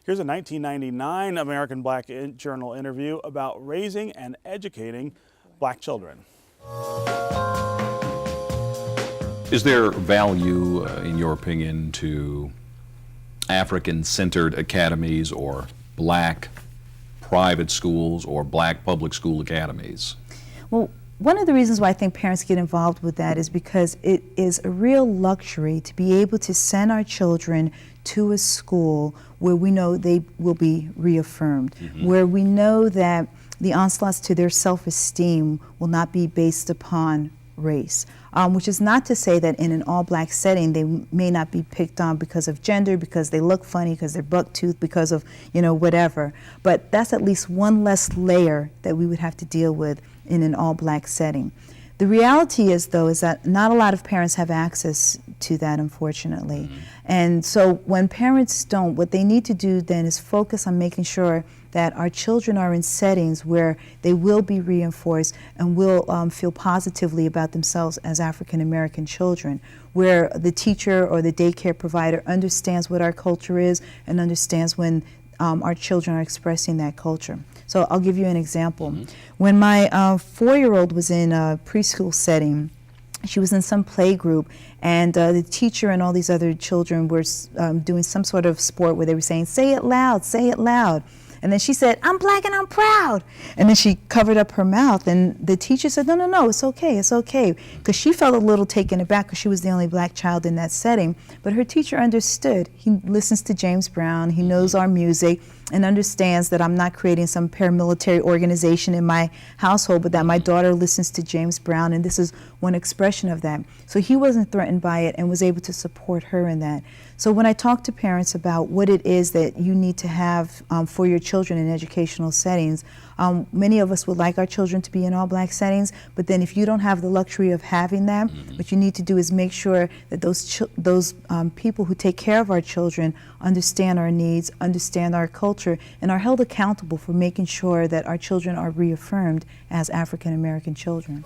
Here's a 1999 American Black Journal interview about raising and educating black children. Is there value, in your opinion, to African-centered academies or black private schools or black public school academies? Well, one of the reasons why I think parents get involved with that is because it is a real luxury to be able to send our children to a school where we know they will be reaffirmed, where we know that the onslaughts to their self-esteem will not be based upon race, which is not to say that in an all-black setting they may not be picked on because of gender, because they look funny, because they're buck-toothed, because of, you know, whatever. But that's at least one less layer that we would have to deal with in an all-black setting. The reality is, though, is that not a lot of parents have access to that, unfortunately. And so when parents don't, what they need to do then is focus on making sure that our children are in settings where they will be reinforced and will feel positively about themselves as African American children, where the teacher or the daycare provider understands what our culture is and understands when our children are expressing that culture. So I'll give you an example. When my 4-year-old was in a preschool setting, she was in some play group, and the teacher and all these other children were doing some sort of sport where they were saying, "Say it loud, say it loud." And then she said, "I'm black and I'm proud." And then she covered up her mouth, and the teacher said, no, it's okay, it's okay. Because she felt a little taken aback because she was the only black child in that setting. But her teacher understood. He listens to James Brown, he knows our music, and understands that I'm not creating some paramilitary organization in my household, but that my daughter listens to James Brown, and this is one expression of that. So he wasn't threatened by it and was able to support her in that. So when I talk to parents about what it is that you need to have for your children in educational settings, many of us would like our children to be in all black settings, but then if you don't have the luxury of having that, what you need to do is make sure that those people who take care of our children understand our needs, understand our culture, and are held accountable for making sure that our children are reaffirmed as African American children.